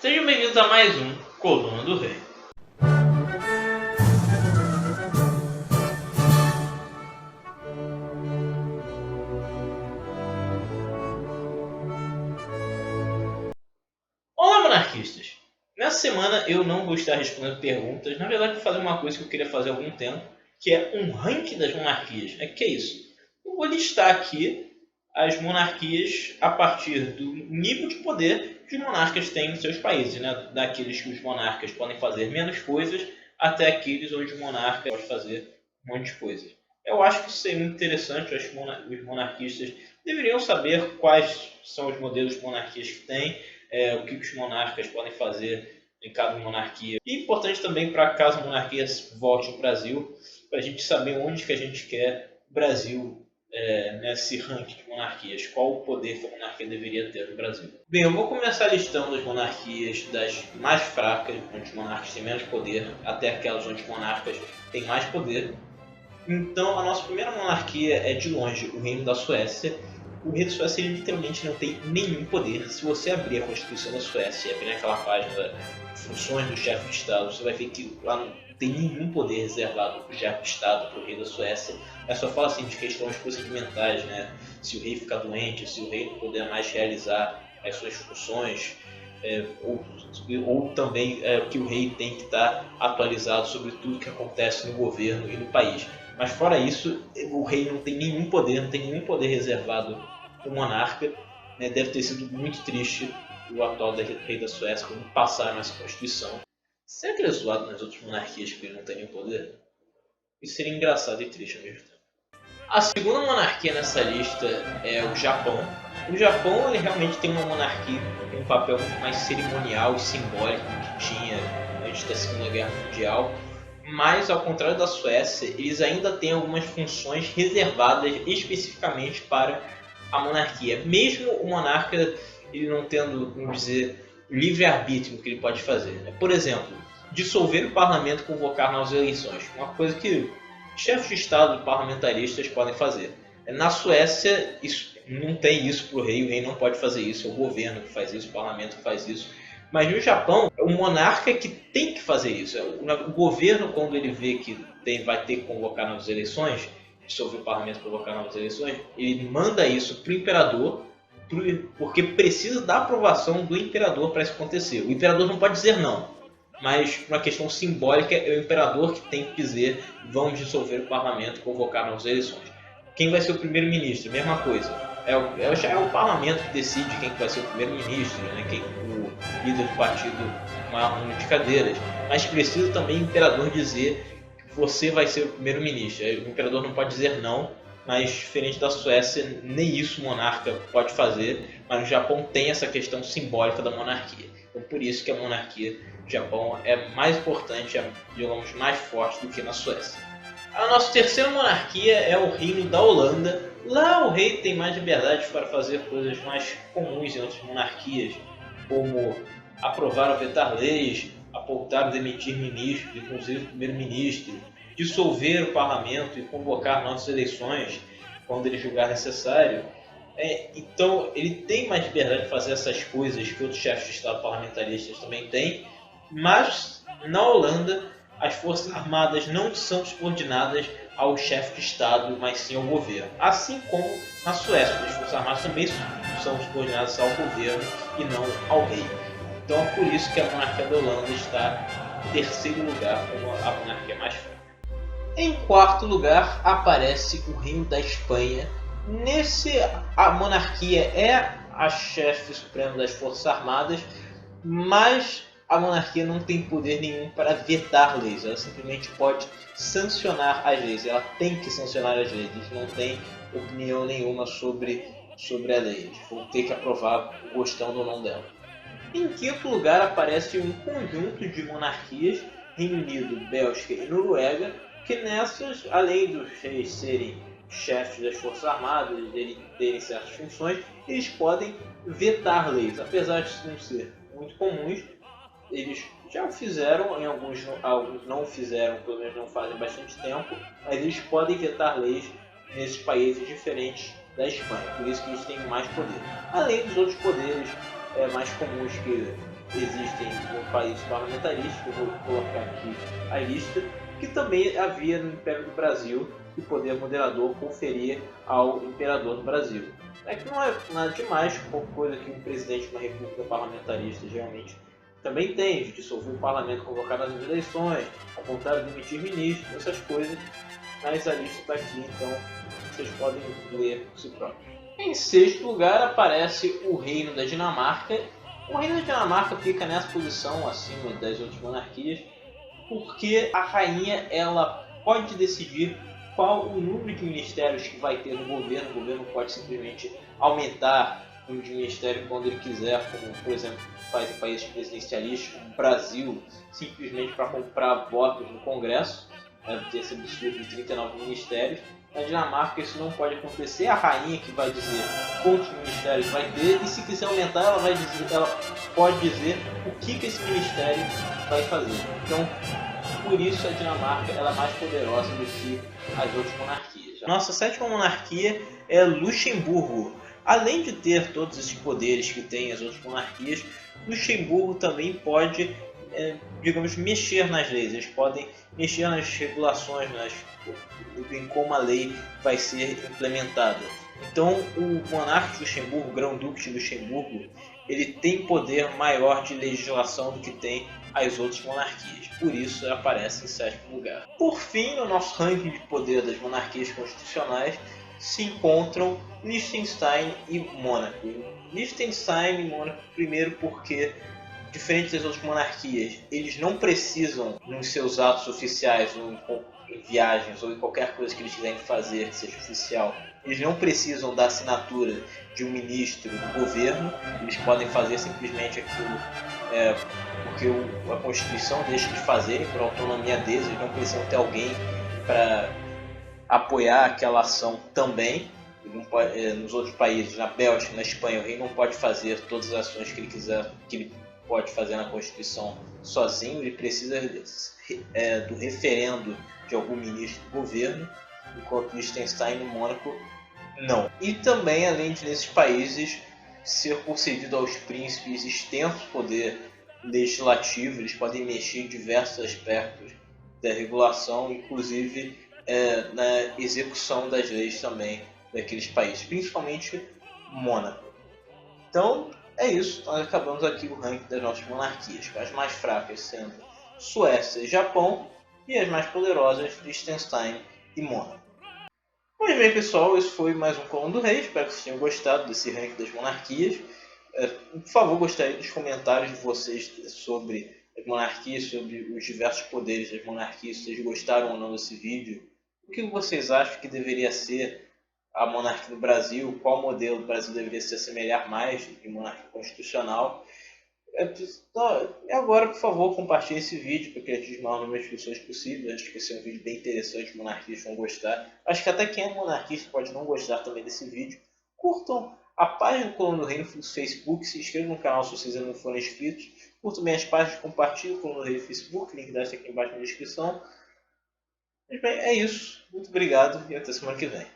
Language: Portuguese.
Sejam bem-vindos a mais um Coluna do Rei. Olá, monarquistas! Nessa semana eu não vou estar respondendo perguntas, na verdade vou fazer uma coisa que eu queria fazer há algum tempo, que é um ranking das monarquias. Que é isso? Eu vou listar aqui as monarquias a partir do nível de poder que os monarcas têm em seus países, né? Daqueles que os monarcas podem fazer menos coisas até aqueles onde o monarca pode fazer um monte de coisas. Eu acho que isso é muito interessante. Eu acho que os monarquistas deveriam saber quais são os modelos de monarquias que têm, o que os monarcas podem fazer em cada monarquia. E importante também para caso a monarquia volte ao Brasil, para a gente saber onde que a gente quer o Brasil nesse ranking de monarquias, qual o poder que a monarquia deveria ter no Brasil. Bem, eu vou começar listando as monarquias das mais fracas, onde os monarcas têm menos poder, até aquelas onde os monarcas têm mais poder. Então, a nossa primeira monarquia é, de longe, o Reino da Suécia. O rei da Suécia ele, literalmente não tem nenhum poder. Se você abrir a Constituição da Suécia e abrir naquela página funções do chefe de Estado, você vai ver que lá não tem nenhum poder reservado para o chefe de Estado, para o rei da Suécia. É só falar assim, de questões procedimentais, né? Se o rei ficar doente, se o rei não puder mais realizar as suas funções, ou também que o rei tem que estar atualizado sobre tudo que acontece no governo e no país. Mas fora isso, o rei não tem nenhum poder reservado para o monarca. Né? Deve ter sido muito triste o atual rei da Suécia quando passaram essa Constituição. Será que ele é zoado nas outras monarquias porque ele não tem nenhum poder? Isso seria engraçado e triste ao mesmo tempo. A segunda monarquia nessa lista é o Japão. O Japão ele realmente tem uma monarquia com um papel muito mais cerimonial e simbólico do que tinha antes da Segunda Guerra Mundial. Mas, ao contrário da Suécia, eles ainda têm algumas funções reservadas especificamente para a monarquia. Mesmo o monarca ele não tendo, vamos dizer, livre-arbítrio que ele pode fazer. Por exemplo, dissolver o parlamento e convocar novas eleições. Uma coisa que chefes de Estado e parlamentaristas podem fazer. Na Suécia, não tem isso para o rei não pode fazer isso. É o governo que faz isso, o parlamento que faz isso. Mas no Japão, é o monarca que tem que fazer isso. O governo, quando ele vê que vai ter que convocar novas eleições, dissolver o parlamento e convocar novas eleições, ele manda isso para o imperador, porque precisa da aprovação do imperador para isso acontecer. O imperador não pode dizer não, mas por uma questão simbólica, é o imperador que tem que dizer vamos dissolver o parlamento e convocar novas eleições. Quem vai ser o primeiro-ministro? Mesma coisa. Já é o parlamento que decide quem vai ser o primeiro-ministro, né? Quem o líder do partido maior número de cadeiras. Mas precisa também o imperador dizer que você vai ser o primeiro-ministro. O imperador não pode dizer não, mas diferente da Suécia, nem isso o monarca pode fazer. Mas no Japão tem essa questão simbólica da monarquia. Então por isso que a monarquia do Japão é mais importante, digamos, mais forte do que na Suécia. A nossa terceira monarquia é o Reino da Holanda. Lá o rei tem mais liberdade para fazer coisas mais comuns em outras monarquias, como aprovar ou vetar leis, apontar ou demitir ministros, inclusive o primeiro-ministro, dissolver o parlamento e convocar novas eleições quando ele julgar necessário. Então ele tem mais liberdade de fazer essas coisas que outros chefes de Estado parlamentaristas também têm, mas na Holanda as forças armadas não são subordinadas ao chefe de Estado, mas sim ao governo. Assim como na Suécia, as forças armadas também são subordinadas ao governo e não ao rei. Então é por isso que a monarquia da Holanda está em terceiro lugar como a monarquia mais fraca. Em quarto lugar aparece o Reino da Espanha. A monarquia é a chefe suprema das forças armadas, mas a monarquia não tem poder nenhum para vetar leis. Ela simplesmente pode sancionar as leis. Ela tem que sancionar as leis. Eles não têm opinião nenhuma sobre a lei. Eles vão ter que aprovar gostando ou não dela. Em quinto lugar aparece um conjunto de monarquias, Reino Unido, Bélgica e Noruega, que nessas, além dos reis serem chefes das forças armadas, eles terem certas funções, eles podem vetar leis. Apesar de não ser muito comuns, eles já fizeram, em alguns não fizeram, pelo menos não fazem bastante tempo, mas eles podem vetar leis nesses países diferentes da Espanha, por isso que eles têm mais poder. Além dos outros poderes mais comuns que existem no país parlamentarista, que eu vou colocar aqui a lista, que também havia no Império do Brasil, que o poder moderador conferia ao imperador no Brasil. É que não é nada demais, qualquer coisa que um presidente de uma república parlamentarista geralmente também tem, de dissolver o parlamento, convocar as eleições, apontar e demitir ministros, essas coisas, mas a lista está aqui, então vocês podem ler por si próprios. Em sexto lugar aparece o Reino da Dinamarca. O Reino da Dinamarca fica nessa posição acima das outras monarquias, porque a rainha ela pode decidir qual o número de ministérios que vai ter no governo. O governo pode simplesmente aumentar o número de ministérios quando ele quiser, como por exemplo faz em países presidencialistas, como o Brasil, simplesmente para comprar votos no Congresso, ter esse absurdo de 39 ministérios. Na Dinamarca isso não pode acontecer, a rainha que vai dizer quantos ministérios vai ter, e se quiser aumentar ela pode dizer o que esse ministério vai fazer. Então, por isso a Dinamarca ela é mais poderosa do que as outras monarquias. Nossa sétima monarquia é Luxemburgo. Além de ter todos esses poderes que tem as outras monarquias, Luxemburgo também pode, digamos, mexer nas leis. Eles podem mexer nas regulações, em como a lei vai ser implementada. Então, o monarca de Luxemburgo, o Grão-Duque de Luxemburgo, ele tem poder maior de legislação do que tem as outras monarquias. Por isso, aparece em sétimo lugar. Por fim, no nosso ranking de poder das monarquias constitucionais, se encontram Liechtenstein e Mônaco. Liechtenstein e Mônaco, primeiro porque, diferente das outras monarquias, eles não precisam, nos seus atos oficiais, ou em viagens, ou em qualquer coisa que eles quiserem fazer que seja oficial, eles não precisam da assinatura de um ministro do governo. Eles podem fazer simplesmente aquilo porque a Constituição deixa de fazerem, por autonomia deles. Eles não precisam ter alguém para apoiar aquela ação também. Nos outros países, na Bélgica, na Espanha, o rei não pode fazer todas as ações que ele quiser, que ele pode fazer na Constituição sozinho. Ele precisa do referendo de algum ministro do governo, enquanto Liechtenstein e Mônaco não. E também, além de nesses países ser concedido aos príncipes extenso poder legislativo, eles podem mexer em diversos aspectos da regulação, inclusive na execução das leis também daqueles países, principalmente Mônaco. Então é isso, nós acabamos aqui o ranking das nossas monarquias, com as mais fracas sendo Suécia e Japão, e as mais poderosas Liechtenstein e Mônaco. Pois bem, pessoal, esse foi mais um Coluna do Rei. Espero que vocês tenham gostado desse ranking das monarquias. Por favor, gostaria dos comentários de vocês sobre as monarquias, sobre os diversos poderes das monarquias, se vocês gostaram ou não desse vídeo. O que vocês acham que deveria ser a monarquia no Brasil? Qual modelo do Brasil deveria se assemelhar mais de monarquia constitucional? E agora, por favor, compartilhe esse vídeo para que atinja o maior número de pessoas possível. Acho que esse é um vídeo bem interessante, monarquistas vão gostar. Acho que até quem é monarquista pode não gostar também desse vídeo. Curtam a página do Coluna do Rei no Facebook, se inscrevam no canal se vocês ainda não forem inscritos. Curtam bem as páginas, compartilhem o Coluna do Rei no Facebook, link desta aqui embaixo na descrição. Mas bem, é isso. Muito obrigado e até semana que vem.